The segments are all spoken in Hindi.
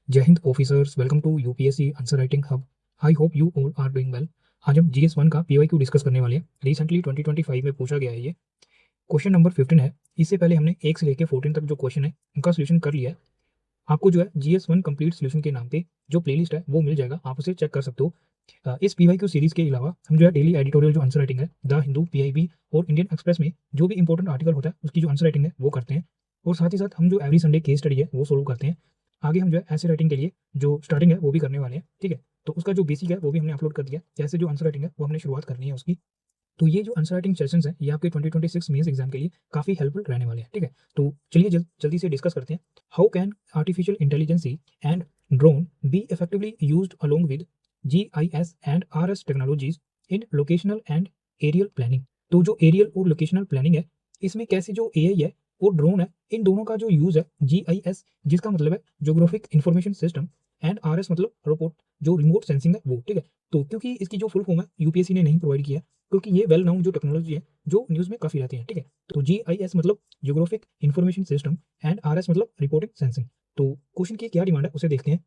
जय हिंद officers, welcome to UPSC answer writing hub. I hope you all are doing well. आज हम जीएस 1 का पीवाईक्यू डिस्कस करने वाले हैं। रिसेंटली 2025 में पूछा गया है ये क्वेश्चन नंबर 15 है। इससे पहले हमने 1 से लेकर 14 तक जो क्वेश्चन है उनका सोल्यूशन कर लिया है। आपको जो है जीएस 1 कंप्लीट सोल्यूशन के नाम पे जो प्लेलिस्ट है वो मिल जाएगा, आप उसे चेक कर सकते हो। इस पीवाईक्यू सीरीज के अलावा हम जो है डेली एडिटोरियल जो आंसर राइटिंग है द हिंदू, पीआईबी और इंडियन एक्सप्रेस में जो भी इंपॉर्टेंट आर्टिकल होता है उसकी जो आंसर राइटिंग है वो करते हैं। और साथ ही साथ हम जो एवरी संडे केस स्टडी है वो सोल्व करते हैं। आगे हम जो है ऐसे राइटिंग के लिए जो स्टार्टिंग है वो भी करने वाले हैं, ठीक है। तो उसका जो बेसिक है वो भी हमने अपलोड कर दिया, जैसे जो आंसर राइटिंग है वो हमने शुरुआत करनी है उसकी। तो ये जो आंसर राइटिंग सेशंस हैं ये आपके 2026 मेंस एग्जाम के लिए काफ़ी हेल्पफुल रहने वाले हैं, ठीक है। तो चलिए जल्दी से डिस्कस करते हैं। How can artificial intelligence and drone be effectively used along with GIS and RS technologies in locational and aerial planning. तो जो एरियल और लोकेशनल प्लानिंग है इसमें कैसे जो AI है और ड्रोन है इन दोनों का जो यूज़ है, GIS जिसका मतलब है geographic information system and RS मतलब रोबोट जो रिमोट सेंसिंग है वो, ठीक है। तो क्योंकि इसकी जो फुल फॉर्म है यूपीएससी ने नहीं प्रोवाइड किया, क्योंकि ये वेल नाउन जो टेक्नोलॉजी है जो न्यूज़ में काफ़ी रहती है, ठीक है। तो GIS मतलब geographic information system and RS मतलब रिपोर्टिंग सेंसिंग। तो क्वेश्चन की क्या डिमांड है उसे देखते हैं।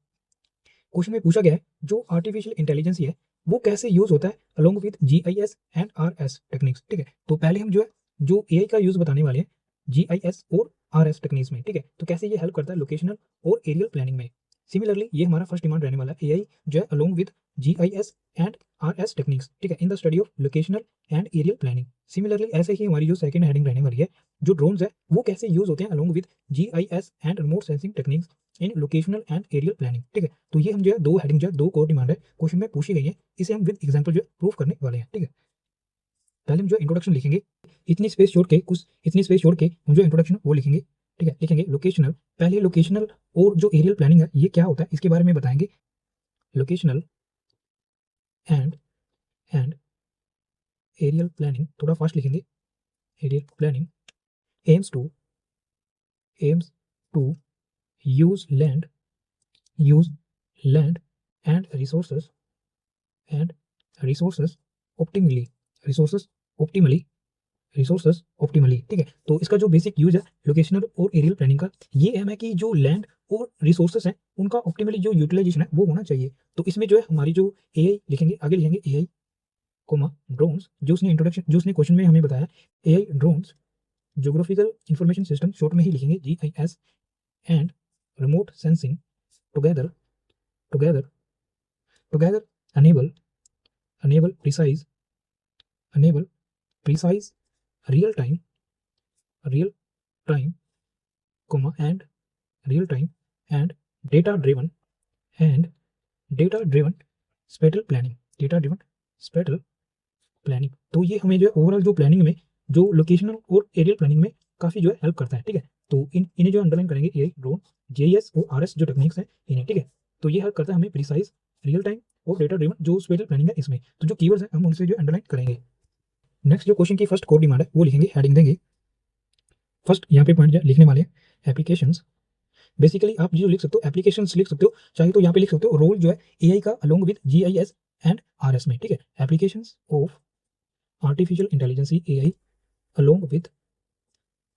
क्वेश्चन में पूछा गया है जो आर्टिफिशियल इंटेलिजेंस है वो कैसे यूज होता है along with GIS and RS techniques, ठीक है। तो पहले हम जो है जो AI का यूज बताने वाले हैं GIS और RS टेक्निक्स में, ठीक है। तो कैसे ये हेल्प करता है लोकेशनल और एरियल प्लानिंग में। सिमिलरली ये हमारा फर्स्ट डिमांड रहने वाला है, AI जो है along with GIS and RS techniques, ठीक है, in the study of locational and aerial planning. Similarly ऐसे ही हमारी जो सेकंड हेडिंग रहने वाली है जो ड्रोन्स है वो कैसे यूज होते हैं along with GIS and remote sensing techniques in locational and aerial planning, ठीक है। तो ये हम जो है दो हेडिंग जो है दो कोर डिमांड है क्वेश्चन में पूछी गई है, इसे हम विद एग्जांपल जो है प्रूफ करने वाले हैं, ठीक है। पहले हम जो इंट्रोडक्शन लिखेंगे, इतनी स्पेस छोड़ के हम जो इंट्रोडक्शन वो लिखेंगे, ठीक है। लिखेंगे लोकेशनल, पहले लोकेशनल और जो एरियल प्लानिंग है ये क्या होता है इसके बारे में बताएंगे। Locational and and aerial planning, थोड़ा फास्ट लिखेंगे। Aerial planning aims to aims to use land use land and resources and resources optimally resources optimally resources optimally, ठीक है। तो इसका जो बेसिक यूज है लोकेशनल और एरियल प्लानिंग का ये एम है कि जो लैंड और रिसोर्सेज हैं उनका ऑप्टिमली जो यूटिलाइजेशन है वो होना चाहिए। तो इसमें जो है हमारी जो AI लिखेंगे, आगे लिखेंगे AI कोमा ड्रोन्स, जो उसने इंट्रोडक्शन जो उसने क्वेश्चन में हमें बताया AI drones geographical information system, short में ही लिखेंगे GIS and remote sensing together together together enable enable precise enable precise real time real time comma and real time and data driven and data driven spatial planning data driven spatial planning. तो ये हमें जो है ओवरऑल जो प्लानिंग में जो लोकेशनल और एरियल प्लानिंग में काफ़ी जो है हेल्प करता है, ठीक है। तो इन्हें जो अंडरलाइन करेंगे AI ड्रोन GIS और RS जो टेक्निक्स हैं इन्हें, ठीक है। तो ये हेल्प करता है हमें प्रिसाइज रियल टाइम और डेटा ड्रिवन जो स्पेशल प्लानिंग है इसमें। तो जो कीवर्ड्स हैं हम उनसे जो अंडरलाइन करेंगे। नेक्स्ट जो क्वेश्चन की फर्स्ट कोर डिमांड है वो लिखेंगे, हेडिंग देंगे। फर्स्ट यहाँ पे पॉइंट लिखने वाले हैं एप्लीकेशंस। बेसिकली आप जो लिख सकते हो एप्लीकेशंस लिख सकते हो, चाहे तो यहाँ पे लिख सकते हो रोल जो है AI का along with GIS and RS में, ठीक है। Applications of artificial intelligence AI along with,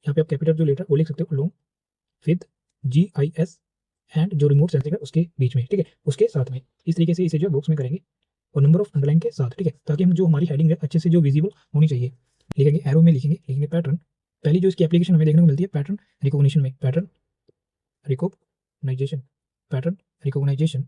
यहाँ पे आप कैपिटल जो लेटर वो लिख सकते हो अलोंग विद GIS एंड जो रिमोट सेंसिंग है उसके बीच में, ठीक है, उसके साथ में। इस तरीके से इसे जो बॉक्स में करेंगे और नंबर ऑफ अंडरलाइन के साथ, ठीक है, ताकि हम जो हमारी हेडिंग है अच्छे से जो विजिबल होनी चाहिए। लिखेंगे एरो में लिखेंगे पैटर्न। पहली जो इसकी एप्लीकेशन हमें देखने को मिलती है पैटर्न रिकॉग्निशन में, पैटर्न रिकॉग्नाइजेशन पैटर्न रिकॉग्नाइजेशन।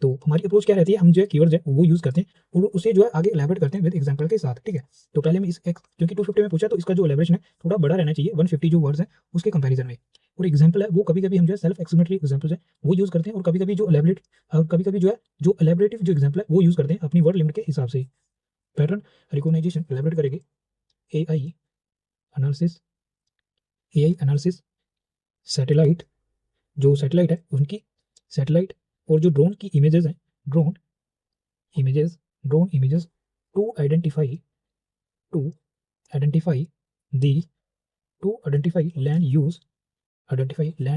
तो हमारी अप्रोच क्या रहती है, हम जो है कीवर्ड्स है वो यूज करते हैं और उसे जो है आगे एलैबोरेट करते हैं विद एग्जांपल के साथ, ठीक है। तो पहले में क्योंकि 250 में पूछा तो इसका जो एलैबोरेशन है थोड़ा बड़ा रहना चाहिए 150 जो वर्ड्स है उसके कंपैरिजन में। और एग्जांपल है वो कभी कभी हम जो है सेल्फ एक्सप्लेनेटरी एग्जांपल्स है वो यूज करते हैं और कभी कभी जो एलैबोरेट और कभी कभी जो है जो एलैबोरेटिव जो एग्जांपल है वो यूज करते हैं अपनी वर्ड लिमिट के हिसाब से। पैटर्न रिकॉग्नाइजेशन एलैबोरेट करेंगे एआई एनालिसिस सैटेलाइट, जो सैटेलाइट है उनकी सैटेलाइट और जो ड्रोन की इमेजेस हैं drone drone images to identify to identify the to identify land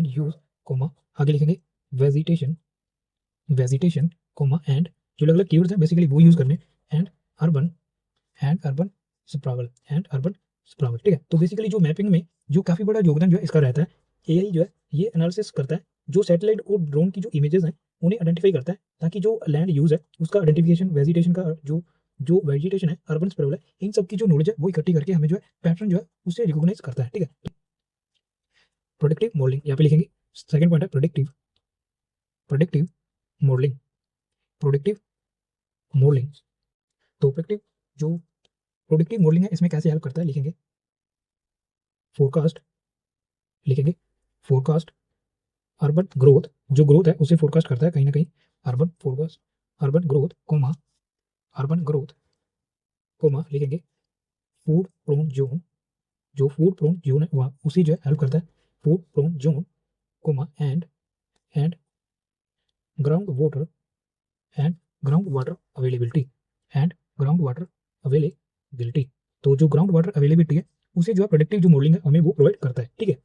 use comma, आगे लिखेंगे वेजिटेशन वेजिटेशन कोमा एंड जो अलग अलग कीवर्ड्स हैं बेसिकली वो यूज करने एंड अर्बन अर्बन स्प्रॉवल, ठीक है। तो बेसिकली जो मैपिंग में जो काफ़ी बड़ा योगदान जो है इसका रहता है, AI जो है ये एनालिसिस करता है जो सैटेलाइट और ड्रोन की जो इमेजेस हैं उन्हें आइडेंटिफाई करता है, ताकि जो लैंड यूज है उसका आइडेंटिफिकेशन, वेजिटेशन का जो जो वेजिटेशन है, अर्बन स्प्रेड है, इन सब की जो नॉलेज है वो इकट्ठी करके हमें जो है पैटर्न जो है उससे रिकॉग्नाइज करता है। ठीक है, प्रोडक्टिव मॉडलिंग यहाँ पे लिखेंगे। सेकंड पॉइंट है productive productive modelling productive modelling. तो प्रोडक्टिव मॉडलिंग है, इसमें कैसे हेल्प करता है लिखेंगे। फोरकास्ट लिखेंगे, फोरकास्ट अर्बन ग्रोथ, जो ग्रोथ है उसे फोरकास्ट करता है कहीं ना कहीं। Urban forecast, urban growth comma, urban growth comma लिखेंगे। फूड प्रोन जोन, जो फूड प्रोन जोन है वहाँ उसी जो है हेल्प करता है। Flood prone zone comma and ground water and ground water availability and ground water availability. तो जो ग्राउंड वाटर अवेलेबिलिटी है उसे जो है प्रोडक्टिव जो मॉडलिंग है हमें वो प्रोवाइड करता है। ठीक है,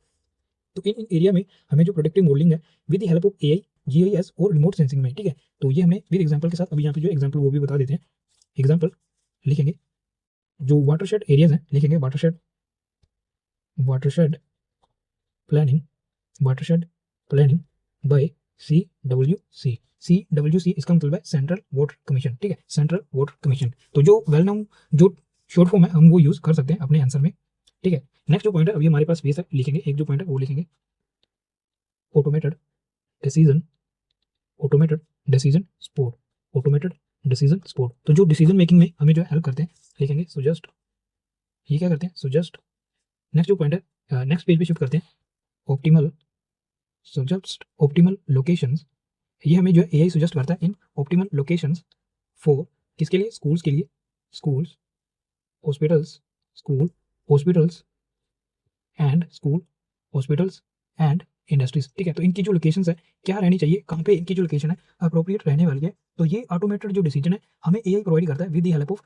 तो इन एरिया में हमें जो प्रोडक्टिव मॉडलिंग है with the help of AI, GIS और रिमोट सेंसिंग में। ठीक है, तो ये हमने विद एग्जांपल के साथ अभी यहाँ पे जो एग्जांपल वो भी बता देते हैं। एग्जांपल लिखेंगे, जो वाटरशेड एरियाज हैं लिखेंगे watershed, watershed planning, watershed planning bye CWC। CWC इसका मतलब है सेंट्रल वाटर कमीशन। ठीक है, सेंट्रल वाटर कमीशन। तो जो वेल नाउन जो शॉर्ट फॉर्म है हम वो यूज कर सकते हैं अपने आंसर में। ठीक है, नेक्स्ट जो पॉइंट है अभी हमारे पास बेस है, लिखेंगे एक जो पॉइंट है वो लिखेंगे automated decision, automated decision support, automated decision support. तो जो डिसीजन मेकिंग में हमें जो हेल्प करते हैं लिखेंगे सुजस्ट, ये क्या करते हैं सुजस्ट। नेक्स्ट जो पॉइंट है नेक्स्ट पेज पे शिफ्ट करते हैं, ऑप्टिमल सजेस्ट ऑप्टिमल लोकेशंस। ये हमें जो है एआई सजेस्ट करता है इन ऑप्टिमल लोकेशंस फॉर, किसके लिए, स्कूल्स के लिए, schools, hospitals, school hospitals and school hospitals and industries. ठीक है, तो इनकी जो लोकेशंस है क्या रहनी चाहिए, कहाँ पे इनकी जो लोकेशन है अप्रोप्रिएट रहने वाली है। तो ये ऑटोमेटेड जो डिसीजन है हमें एआई प्रोवाइड करता है with the help of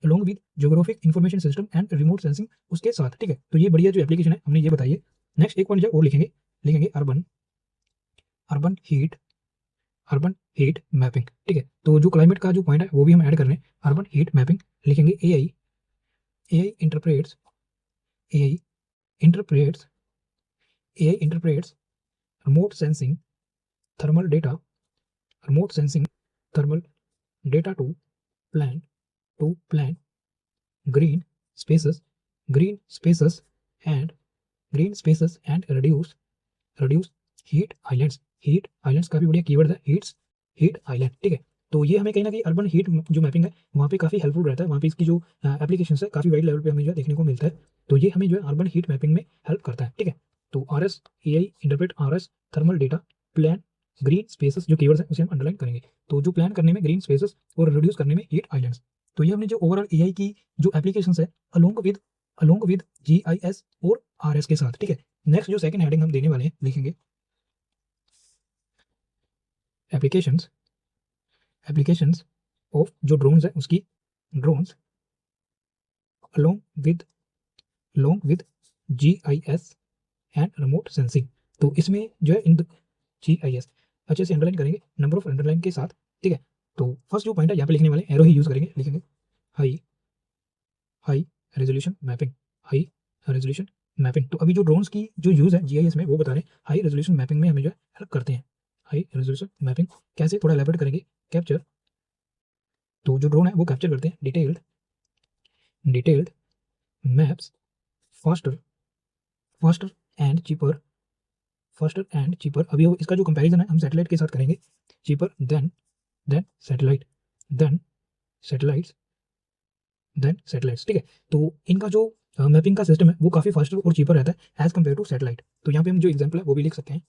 along with geographic information system and remote sensing उसके साथ। ठीक है, तो ये बढ़िया जो एप्लीकेशन है हमने ये बताइए। नेक्स्ट एक पॉइंट जो और लिखेंगे, लिखेंगे urban, urban heat, urban heat mapping. ठीक है, तो जो क्लाइमेट का जो पॉइंट है वो भी हम ऐड कर रहे हैं, अर्बन हीट मैपिंग लिखेंगे। AI, AI interprets, AI interprets, AI interprets remote sensing thermal data, remote sensing thermal data to plan green spaces, green spaces and green spaces and reduce heat islands। heat islands का भी बढ़िया कीवर्ड है, हीट आइलैंड। ठीक है, तो ये हमें कहीं ना कहीं अर्बन हीट जो मैपिंग है वहाँ पे काफ़ी हेल्पफुल रहता है, वहाँ पे इसकी जो एप्लीकेशन है काफ़ी वाइड लेवल पे हमें जो देखने को मिलता है। तो ये हमें जो है अर्बन हीट मैपिंग में हेल्प करता है। ठीक है, तो RS AI interpret RS thermal data plan green spaces जो कीवर्ड्स हैं उसे हम अंडरलाइन करेंगे। तो जो प्लान करने में ग्रीन स्पेसेस और रिड्यूस करने में हीट आइलैंड्स। तो ये हमने जो ओवरऑल AI की जो एप्लीकेशंस है अलोंग विद GIS और RS के साथ। ठीक है, नेक्स्ट जो सेकंड हेडिंग हम देने वाले हैं लिखेंगे एप्लीकेशंस, एप्लीकेशंस ऑफ जो ड्रोन्स है उसकी, drones along with GIS and remote sensing. तो इसमें जो है इन GIS अच्छे से अंडरलाइन करेंगे नंबर ऑफ अंडरलाइन के साथ। ठीक है, तो फर्स्ट जो पॉइंट है यहाँ पे लिखने वाले एरो ही यूज करेंगे, लिखेंगे high resolution mapping, high resolution mapping. तो अभी जो ड्रोन्स की जो यूज है GIS में वो बता रहे हैं हाई रेजोल्यूशन मैपिंग में हमें जो है हेल्प करते हैं। हाई रेजोल्यूशन मैपिंग कैसे, थोड़ा एलैबोरेट करेंगे। कैप्चर, तो जो ड्रोन है वो कैप्चर करते हैं detailed maps faster, faster and cheaper, faster and cheaper. अभी इसका जो कंपैरिजन है हम सैटेलाइट के साथ करेंगे, cheaper than satellite, than satellites, than satellites. ठीक है, तो इनका जो मैपिंग का सिस्टम है वो काफ़ी फास्टर और चीपर रहता है एज कम्पेयर टू सैटेलाइट। तो यहाँ पे हम जो एग्जाम्पल है वो भी लिख सकते हैं।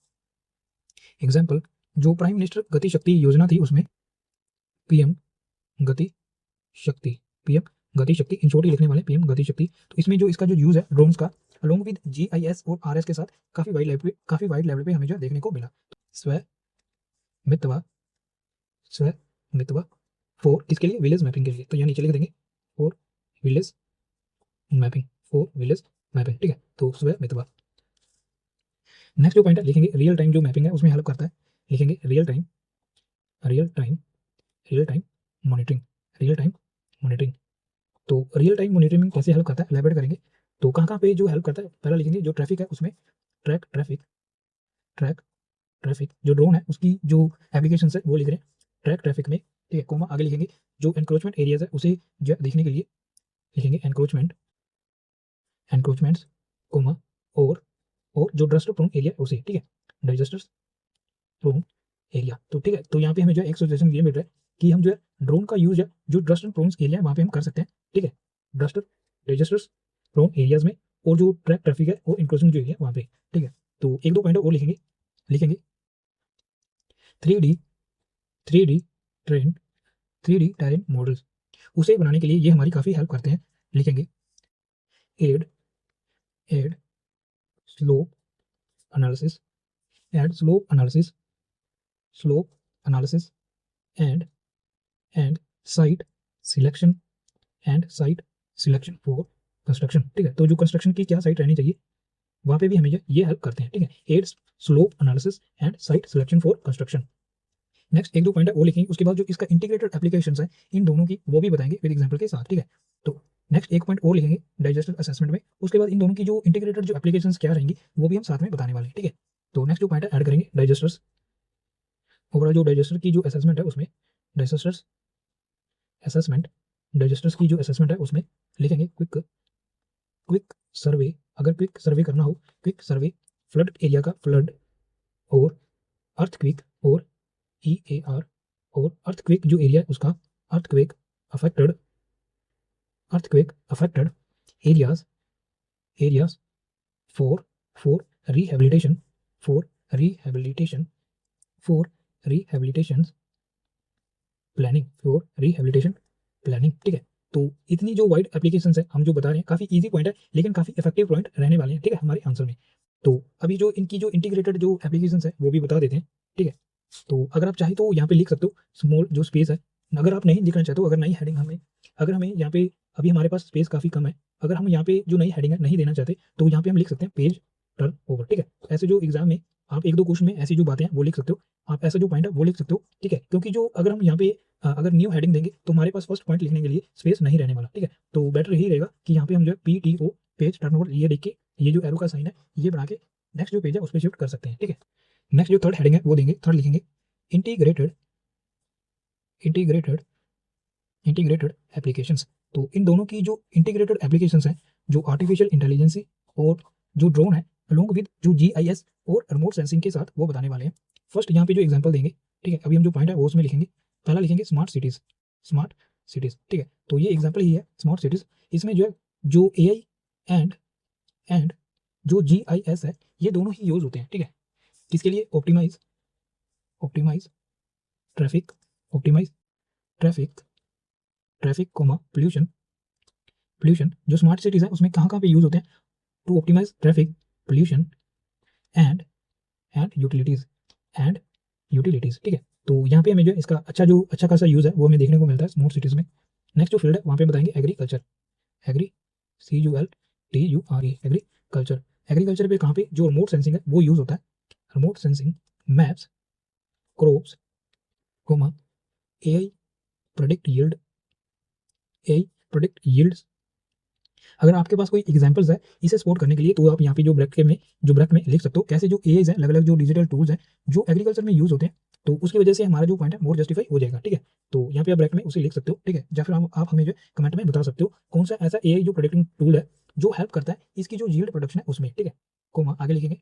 एग्जाम्पल, जो प्राइम मिनिस्टर गति शक्ति योजना थी उसमें PM गति शक्ति, PM गति शक्ति इन शॉर्ट ही लिखने वाले PM गति शक्ति। तो इसमें जो इसका जो यूज है ड्रोन्स का अलोंग विद GIS और RS के साथ काफ़ी वाइड लेवल पे हमें जो देखने को मिला। स्वमित्वा, स्वमित्वा फॉर किसके लिए, विलेज मैपिंग के लिए। तो यहाँ नीचे लिख देंगे for village mapping, for village mapping. ठीक है, तो स्वमित्वा। नेक्स्ट जो पॉइंट है लिखेंगे रियल टाइम जो मैपिंग है उसमें हेल्प करता है, लिखेंगे real time monitoring, real time monitoring. तो रियल टाइम मॉनिटरिंग कैसे हेल्प करता है एलैबोरेट करेंगे। तो कहाँ पे जो हेल्प करता है, पहला लिखेंगे जो ट्रैफिक है उसमें ट्रैक ट्रैफिक, जो ड्रोन है उसकी जो एप्लीकेशन है वो लिख रहे हैं ट्रैक ट्रैफिक में, ठीक है, कोमा आगे लिखेंगे जो एनक्रोचमेंट एरियाज है उसे जो देखने के लिए लिखेंगे एनक्रोचमेंट्स, कोमा और जो डिजास्टर प्रोन एरिया उसे, ठीक है, डिजास्टर प्रोन एरिया। तो ठीक है, तो यहाँ पे हमें जो है एक सजेशन ये मिल रहा है कि हम जो है ड्रोन का यूज है जो डिजास्टर प्रोन एरिया है वहाँ पे हम कर सकते हैं, ठीक है, डिजास्टर प्रोन एरियाज में, और जो ट्रैक ट्रैफिक है वो इंक्रोचमेंट जो एरिया वहाँ पे, ठीक है। तो एक दो पॉइंट और लिखेंगे 3D train 3D terrain models, उसे बनाने के लिए ये हमारी काफ़ी हेल्प करते हैं। लिखेंगे aid aid slope analysis aid slope analysis and site selection for construction, ठीक है। तो जो कंस्ट्रक्शन की क्या साइट रहनी चाहिए वहाँ पे भी हमें ये हेल्प करते हैं, ठीक है, aid slope analysis and site selection for construction. Next एक दो पॉइंट है वो लिखेंगे, उसके बाद जो इसका इंटीग्रेटेड एप्लीकेशंस है इन दोनों की वो भी बताएंगे विद एग्जांपल के साथ, ठीक है। तो नेक्स्ट एक पॉइंट और लिखेंगे डाइजेस्टर असेसमेंट में, उसके बाद इन दोनों की जो इंटीग्रेटेड जो एप्लीकेशंस क्या रहेंगी वो भी हम साथ में बताने वाले हैं, ठीक है। तो नेक्स्ट जो पॉइंट है ऐड करेंगे डाइजेस्टर्स, ओवरऑल जो डाइजेस्टर की जो असेसमेंट है उसमें डाइजेस्टर्स की जो असेसमेंट है उसमें लिखेंगे क्विक सर्वे, अगर क्विक सर्वे करना हो क्विक सर्वे फ्लड एरिया का, फ्लड और अर्थक्वेक और EAR, और अर्थक्वेक जो एरिया है उसका earthquake affected areas for rehabilitation planning, ठीक है। तो इतनी जो वाइड एप्लीकेशंस है हम जो बता रहे हैं, काफ़ी इजी पॉइंट है लेकिन काफ़ी इफेक्टिव पॉइंट रहने वाले हैं, ठीक है, हमारे आंसर में। तो अभी जो इनकी जो इंटीग्रेटेड जो एप्लीकेशंस है वो भी बता देते हैं, ठीक है। तो अगर आप चाहें तो यहाँ पे लिख सकते हो स्मॉल जो स्पेस है, अगर आप नहीं लिखना चाहते हो, अगर नई हेडिंग अगर हमें यहाँ पे अभी हमारे पास स्पेस काफ़ी कम है, अगर हम यहाँ पे जो नई हेडिंग है नहीं देना चाहते तो यहाँ पे हम लिख सकते हैं पेज टर्न ओवर, ठीक है। ऐसे जो एग्जाम में आप एक दो क्वेश्चन में ऐसी जो बातें हैं वो लिख सकते हो, आप ऐसा जो पॉइंट है वो लिख सकते हो, ठीक है, क्योंकि जो अगर हम यहाँ पे अगर न्यू हेडिंग देंगे तो हमारे पास फर्स्ट पॉइंट लिखने के लिए स्पेस नहीं रहने वाला, ठीक है। तो बेटर यही रहेगा कि यहाँ पे हम जो है PTO पेज टर्नओवर ये लिख के, ये जो एरो का साइन है ये बना के नेक्स्ट जो पेज है उस पर शिफ्ट कर सकते हैं, ठीक है। नेक्स्ट जो थर्ड हेडिंग है वो देंगे, थर्ड लिखेंगे इंटीग्रेटेड एप्लीकेशंस। तो इन दोनों की जो इंटीग्रेटेड एप्लीकेशंस हैं, जो आर्टिफिशियल इंटेलिजेंस और जो ड्रोन है अलोंग विद जो GIS और रिमोट सेंसिंग के साथ वो बताने वाले हैं। फर्स्ट यहाँ पे जो एग्जांपल देंगे, ठीक है, अभी हम जो पॉइंट है वो उसमें लिखेंगे, पहला लिखेंगे स्मार्ट सिटीज, ठीक है। तो ये एग्जांपल ही है स्मार्ट सिटीज, इसमें जो है जो AI एंड जो GIS है ये दोनों ही यूज होते हैं, ठीक है। किसके लिए? ऑप्टिमाइज ट्रैफिक कोमा पोल्यूशन जो स्मार्ट सिटीज है उसमें कहाँ पे यूज होते हैं, to optimise traffic pollution and utilities, ठीक है। तो यहाँ पे हमें जो इसका अच्छा खासा यूज है वो हमें देखने को मिलता है स्मार्ट सिटीज में। नेक्स्ट जो फील्ड है वहाँ पे बताएंगे एग्रीकल्चर, एग्रीकल्चर पे कहाँ पे जो रिमोट सेंसिंग है वो यूज होता है, remote sensing maps crops comma AI predict yields. अगर आपके पास कोई एग्जांपल्स है इसे सपोर्ट करने के लिए तो आप यहाँ पे जो ब्रैकेट में लिख सकते हो कैसे जो AIs हैं, अलग अलग जो डिजिटल टूल्स हैं जो एग्रीकल्चर में यूज होते हैं, तो उसकी वजह से हमारा जो पॉइंट है मोर जस्टिफाई हो जाएगा, ठीक है। तो यहाँ पे आप ब्रैकेट में उसे लिख सकते हो, ठीक है, या फिर आप हमें जो कमेंट में बता सकते हो कौन सा ऐसा AI जो प्रोडिक्टिंग टूल है जो हेल्प करता है इसकी जो यील्ड प्रोडक्शन है उसमें, ठीक है। कोमा आगे लिखेंगे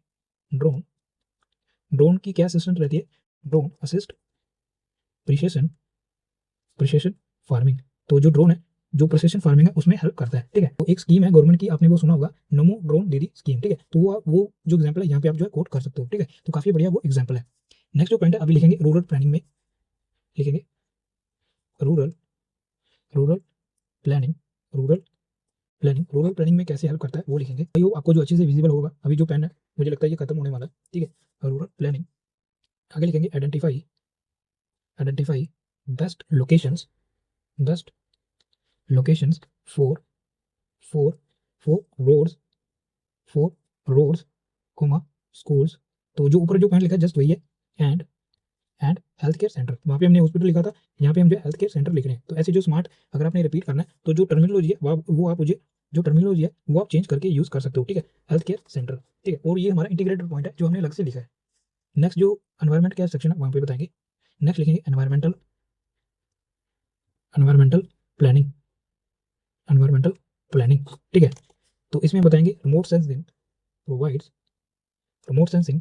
ड्रोन की क्या असिस्टेंट रहती है, ड्रोन असिस्ट प्रिसिशन फार्मिंग। तो जो ड्रोन है जो प्रिसिशन फार्मिंग है उसमें हेल्प करता है, ठीक है। तो एक स्कीम है गवर्नमेंट की, आपने वो सुना होगा नमो ड्रोन दीदी स्कीम, ठीक है। तो वो जो एग्जांपल है यहाँ पे आप जो है कोट कर सकते हो, ठीक है। तो काफी बढ़िया वो एग्जांपल है। नेक्स्ट जो पॉइंट है अभी लिखेंगे रूरल प्लानिंग में, लिखेंगे रूरल प्लानिंग में कैसे हेल्प करता है वो लिखेंगे, वो आपको जो अच्छे से विजिबल होगा। अभी जो पेन है मुझे लगता है ये खत्म होने वाला है, ठीक है। रूरल प्लानिंग आगे लिखेंगे identify best locations for roads comma schools. तो जो ऊपर जो पॉइंट लिखा है जस्ट वही है, एंड हेल्थ केयर सेंटर, वहाँ पे हमने हॉस्पिटल लिखा था, यहाँ पे हम जो हेल्थ केयर सेंटर लिख रहे हैं। तो ऐसे जो स्मार्ट अगर आपने रिपीट करना है तो जो टर्मिनोलॉजी है वो आप मुझे जो टर्मिनोलॉजी है वो आप चेंज करके यूज कर सकते हो, ठीक है, हेल्थ केयर सेंटर, ठीक है। और ये हमारा इंटीग्रेटेड पॉइंट है जो हमने अलग से लिखा है। नेक्स्ट जो एनवायरनमेंट का सेक्शन है वहाँ पे बताएंगे। नेक्स्ट लिखेंगे एनवायरमेंटल प्लानिंग, एनवायरमेंटल प्लानिंग, ठीक है। तो इसमें बताएंगे remote sensing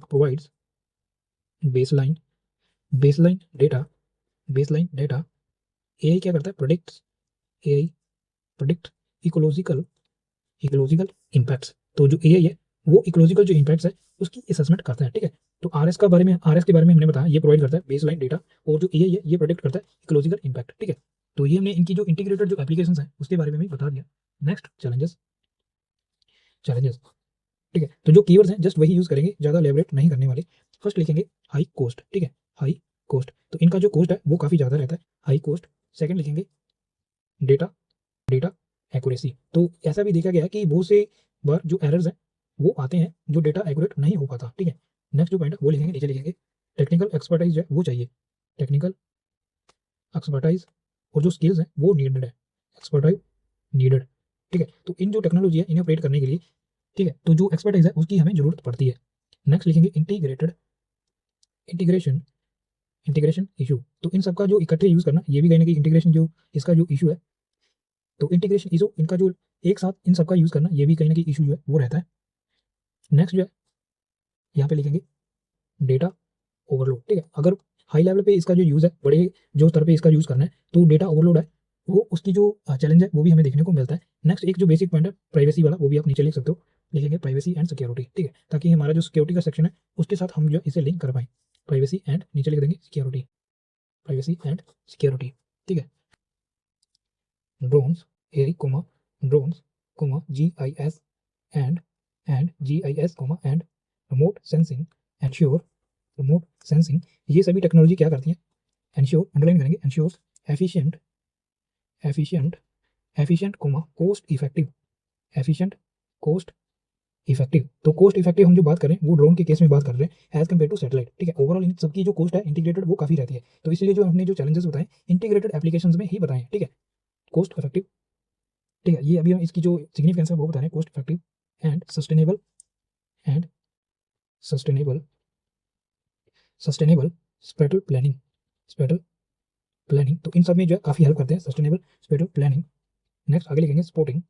provides baseline data, AI क्या करता है, एआई प्रोडिक्ट इकोलॉजिकल इम्पैक्ट्स। तो जो एआई है वो इकोलॉजिकल जो इम्पैक्ट्स है उसकी असेसमेंट करता है, ठीक है। तो आरएस के बारे में हमने बताया, ये प्रोवाइड करता है बेसलाइन डेटा, और जो एआई है ये प्रोडिक्ट करता है इकोलॉजिकल इम्पैक्ट, ठीक है। तो ये हमने इनकी जो इंटीग्रेटेड जो एप्लीकेशंस है उसके बारे में भी बता दिया। नेक्स्ट चैलेंजेस, ठीक है। तो जो कीवर्ड्स हैं जस्ट वही यूज करेंगे, ज़्यादा एलेबोरेट नहीं करने वाले। फर्स्ट लिखेंगे हाई कॉस्ट, ठीक है, हाई कॉस्ट, तो इनका जो कॉस्ट है वो काफ़ी ज़्यादा रहता है, हाई कॉस्ट। सेकंड लिखेंगे डेटा एक्यूरेसी, तो ऐसा भी देखा गया है कि बहुत से बार जो एरर्स हैं वो आते हैं जो डेटा एक्यूरेट नहीं हो पाता, ठीक है। नेक्स्ट जो पॉइंट है वो लिखेंगे, नीचे लिखेंगे टेक्निकल एक्सपर्टाइज है वो चाहिए, टेक्निकल एक्सपर्टाइज और जो स्किल्स हैं वो नीडेड है, एक्सपर्टाइज नीडेड, ठीक है। तो इन जो टेक्नोलॉजी है इन्हें ऑपरेट करने के लिए, ठीक है, तो जो एक्सपर्टाइज है उसकी हमें जरूरत पड़ती है। नेक्स्ट लिखेंगे इंटीग्रेशन इशू, तो इन सबका जो इकट्ठे यूज करना, ये भी कहीं ना कहीं इंटीग्रेशन जो इसका जो इशू है, तो इंटीग्रेशन इशू इनका जो एक साथ इन सबका यूज करना, ये भी कहीं ना कहीं इशू जो है वो रहता है। नेक्स्ट जो है यहाँ पे लिखेंगे डेटा ओवरलोड, ठीक है। अगर हाई लेवल पे इसका जो यूज़ है, बड़े जो स्तर पे इसका यूज़ करना है, तो डेटा ओवरलोड है वो उसकी जो चैलेंज है वो भी हमें देखने को मिलता है। नेक्स्ट एक जो बेसिक पॉइंट है प्राइवेसी वाला, वो भी आप नीचे लिख सकते हो, लिखेंगे प्राइवेसी एंड सिक्योरिटी, ठीक है, ताकि हमारा जो सिक्योरिटी का सेक्शन है उसके साथ हम जो इसे लिंक कर पाएँ। प्राइवेसी एंड नीचे लिख देंगे सिक्योरिटी, प्राइवेसी एंड सिक्योरिटी, ठीक है। Drones AI comma drones comma GIS and GIS comma and remote sensing ensure, remote sensing, ये सभी टेक्नोलॉजी क्या करती हैं, एंश्योर, अंडरलाइन करेंगे, ensures efficient efficient efficient comma cost effective, efficient cost effective. तो कॉस्ट इफेक्टिव हम जो बात कर रहे हैं वो ड्रोन के केस में बात कर रहे हैं एज कम्पेयर टू सैटेलाइट, ठीक है। ओवरऑल इन सबकी जो कॉस्ट है इंटीग्रेटेड वो काफी रहती है, तो इसलिए जो हमने जो चैलेंजेस बताए इंटीग्रेटेड एप्लीकेशंस में ही बताए, ठीक है। कॉस्ट इफेक्टिव, ठीक है, ये अभी हम इसकी जो सिग्निफिकेंस है वो बता रहे हैं, cost effective and and sustainable spatial planning, तो इन सब में जो है काफ़ी हेल्प करते हैं सस्टेनेबल स्पेटल प्लानिंग। नेक्स्ट आगे लिखेंगे स्पोर्टिंग,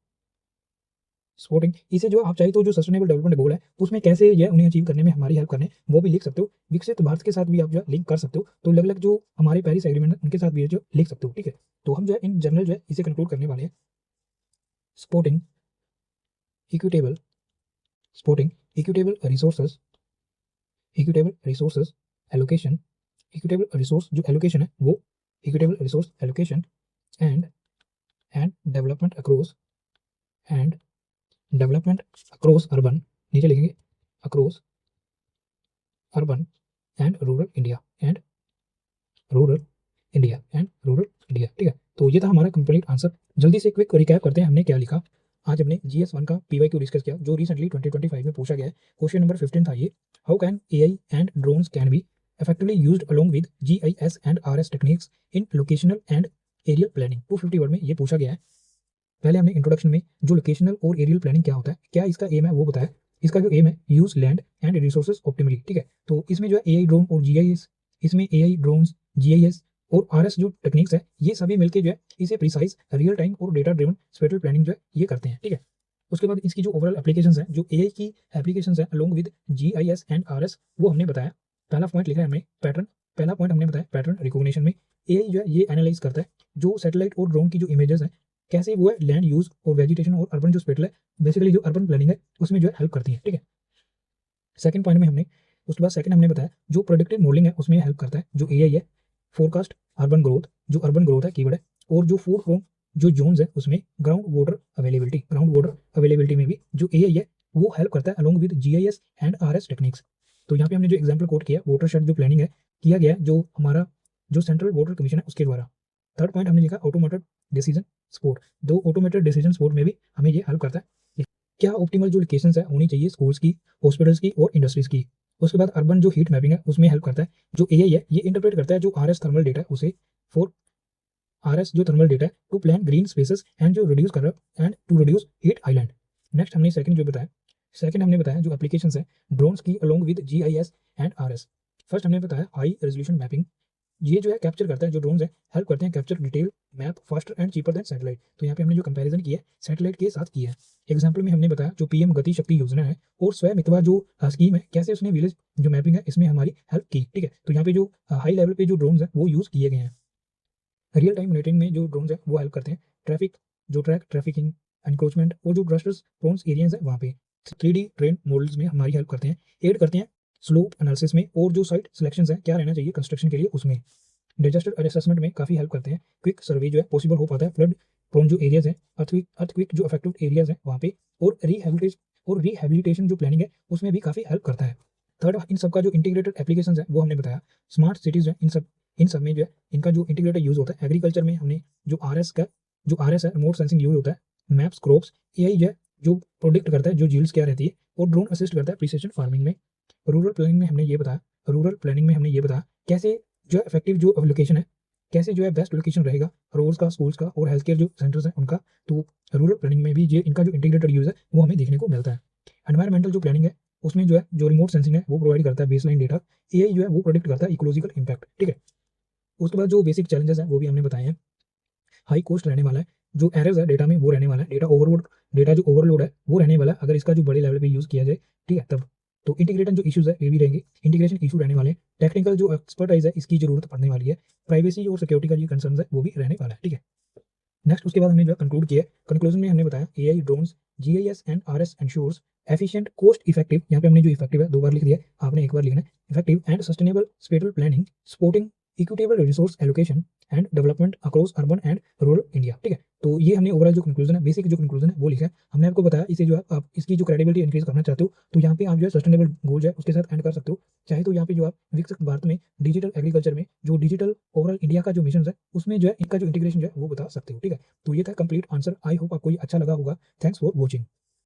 इसे जो आप चाहे तो जो सस्टेनेबल डेवलपमेंट गोल है उसमें कैसे ये उन्हें अचीव करने में हमारी हेल्प करने वो भी लिख सकते हो। विकसित भारत के साथ भी आप जो लिंक कर सकते हो, तो अलग अलग जो हमारे पेरिस एग्रीमेंट है उनके साथ भी जो लिख सकते हो, ठीक है। तो हम जो है इन जनरल जो है इसे कंक्लूड करने वाले हैं। Sporting equitable resources allocation, equitable resource जो एलोकेशन है वो equitable resource allocation and development across urban, नीचे लिखेंगे across urban and rural India ठीक है। तो ये था हमारा कंप्लीट आंसर। जल्दी से क्विक रिकैप करते हैं हमने क्या लिखा। आज हमने GS1 का PYQ डिस्कस किया जो रिसेंटली 2025 में पूछा गया है। क्वेश्चन नंबर 15 था ये, how can AI and drones can be effectively used along with GIS and RS techniques in locational and aerial planning। 250 word में ये पूछा गया है। पहले हमने इंट्रोडक्शन में जो लोकेशनल और एरियल प्लानिंग क्या होता है, क्या इसका एम है वो बताया। इसका जो एम है use land and resources optimally, ठीक है। तो इसमें जो है AI ड्रोन और GIS, इसमें AI ड्रोन्स, GIS और RS जो टेक्निक्स है ये सभी मिलकर जो है इसे प्रिसाइज रियल टाइम और डेटा ड्रिवन स्पेटियल प्लानिंग जो है ये करते हैं, ठीक है। उसके बाद इसकी जो ओवरऑल एप्लीकेशंस है, जो AI की एप्लीकेशंस है along with GIS and RS, वो हमने बताया। पहला पॉइंट लिखा है हमने पैटर्न, पहला पॉइंट हमने बताया पैटर्न रिकॉग्निशन में AI जो है ये एनालाइज करता है जो सैटेलाइट और ड्रोन की जो इमेजेस है कैसे वो है लैंड यूज और वेजिटेशन और अर्बन जो स्पेटल है बेसिकली जो अर्बन प्लानिंग है उसमें जो है हेल्प करती है, ठीक है। सेकंड पॉइंट में हमने उसके बाद सेकंड हमने बताया जो प्रोडिक्टिव मॉडलिंग है उसमें हेल्प करता है जो AI है। फोरकास्ट अर्बन ग्रोथ, जो अर्बन ग्रोथ है कीवर्ड है, और जो फूड फ्रॉम जो जोन्स है उसमें ग्राउंड वाटर अवेलेबिलिटी में भी जो AI है वो हेल्प करता है along with GIS and RS techniques. तो यहाँ पे हमने जो एग्जाम्पल कोट किया वाटर शेड जो प्लानिंग है किया गया जो हमारा जो सेंट्रल वाटर कमीशन है उसके द्वारा। थर्ड पॉइंट हमने लिखा ऑटोमेटेड डिसीजन सपोर्ट, दो ऑटोमेटेड डिसीजन सपोर्ट में भी हमें ये हेल्प करता है। क्या ऑप्टिमल जो लोकेशंस है होनी चाहिए स्कूल्स की, हॉस्पिटल्स की और इंडस्ट्रीज की। उसके बाद अर्बन जो हीट मैपिंग है उसमें हेल्प करता है जो AI है ये इंटरप्रेट करता है जो RS थर्मल डेटा है उसे फॉर RS जो थर्मल डेटा है to plan green spaces and जो रिड्यूस कर रहा है and to reduce heat island. Next हमने सेकंड जो बताया, सेकंड हमने बताया जो एप्लीकेशंस है ड्रोन्स की along with GIS and RS। First हमने बताया हाई रेजोल्यूशन मैपिंग, ये जो है कैप्चर करता है, जो ड्रोन्स है हेल्प करते हैं capture detail map faster and cheaper than satellite. तो यहाँ पे हमने जो कंपैरिजन किया है सैटेलाइट के साथ किया है। एग्जांपल में हमने बताया जो पीएम गति शक्ति योजना है और स्वयं मितवा जो स्कीम है, कैसे उसने विलेज जो मैपिंग है इसमें हमारी हेल्प की। ठीक है, तो यहाँ पे जो हाई लेवल पे जो ड्रोन्स है वो यूज किए गए हैं। रियल टाइम मॉनिटरिंग में जो ड्रोन्स है वो हेल्प करते हैं ट्रैफिक जो ट्रैफिकिंग एनक्रोचमेंट और जो ड्रस्टर्स प्रोन्स एरियाज है वहाँ पे 3D ट्रेन मॉडल्स में हमारी हेल्प करते हैं, एड करते हैं स्लोप एनालिसिस में, और जो साइट सिलेक्शंस है क्या रहना चाहिए कंस्ट्रक्शन के लिए उसमें। डिजास्टर असेसमेंट में काफ़ी हेल्प करते हैं, क्विक सर्वे जो है पॉसिबल हो पाता है फ्लड प्रोन जो एरियाज है, अर्थक्विक जो अफेक्टेड एरियाज है वहाँ पे, और रिहेबिलिटेशन जो प्लानिंग है उसमें भी काफ़ी हेल्प करता है। थर्ड, इन सब का जो इंटीग्रेटेड एप्लीकेशंस है वो हमने बताया। स्मार्ट सिटीज़ है, इन सब में जो है इनका जो इंटीग्रेटेड यूज़ होता है। एग्रीकल्चर में हमने जो आर एस है रिमोट सेंसिंग यूज होता है। मैप्स क्रॉप्स एआई जो है जो प्रोडिक्ट करता है जो जील्स क्या रहती है, और ड्रोन असिस्ट करता है प्रिसिशन फार्मिंग में। रूरल प्लानिंग में हमने ये बताया कैसे जो है इफेक्टिव जो लोकेशन है, कैसे जो है बेस्ट लोकेशन रहेगा रोड्स का, स्कूल्स का और हेल्थ केयर जो सेंटर्स हैं उनका। तो रूरल प्लानिंग में भी ये इनका जो इंटीग्रेटेड यूज़ है वो हमें देखने को मिलता है। एनवायरमेंटल जो प्लानिंग है उसमें जो है जो रिमोट सेंसिंग है वो प्रोवाइड करता है बेसलाइन डेटा। एआई जो है वो प्रोडिक्ट करता है इकोलॉजिकल इम्पैक्ट। ठीक है, उसके बाद जो बेसिक चैलेंजेस हैं वो भी हमने बताए हैं। हाई कॉस्ट रहने वाला है, जो एरर्स है डेटा में वो रहने वाला है, डेटा जो ओवरलोड है वो रहने वाला है अगर इसका जो बड़े लेवल पे यूज़ किया जाए। ठीक है, तब तो इंटीग्रेशन जो इश्यूज है ये भी रहेंगे, इंटीग्रेशन इशू रहने वाले हैं, टेक्निकल जो एक्सपर्टाइज है इसकी जरूरत पड़ने वाली है, प्राइवेसी और सिक्योरिटी का जो कंसर्न है वो भी रहने वाला है। ठीक है, नेक्स्ट उसके बाद हमने जो कंक्लूड किया, कंक्लूजन में हमने बताया AI drones GIS and RS ensures efficient cost effective, यहाँ पे हमने जो इफेक्टिव है 2 बार लिख दिया, आपने 1 बार लिखना है, effective and sustainable spatial planning supporting equitable resource allocation and development across urban and rural India. ठीक है, तो ये हमने ओवरऑल जो कंक्लूजन है, बेसिक जो कंक्लूजन है वो लिखा है। हमने आपको बताया इसे जो है आप इसकी जो क्रेडिबिलिटी इंक्रीज करना चाहते हो तो यहाँ पे आप जो है सस्टेनेबल गोल है उसके साथ एंड कर सकते हो। चाहे तो यहाँ पे जो आप विकसित भारत में डिजिटल एग्रीकल्चर में जो डिजिटल ओवरऑल इंडिया का जो मिशन है उसमें जो है इनका जो इंटीग्रेशन जो है वो बता सकते हो। ठीक है, तो ये था कंप्लीट आंसर। आई होप आपको ये अच्छा लगा होगा। Thanks for watching.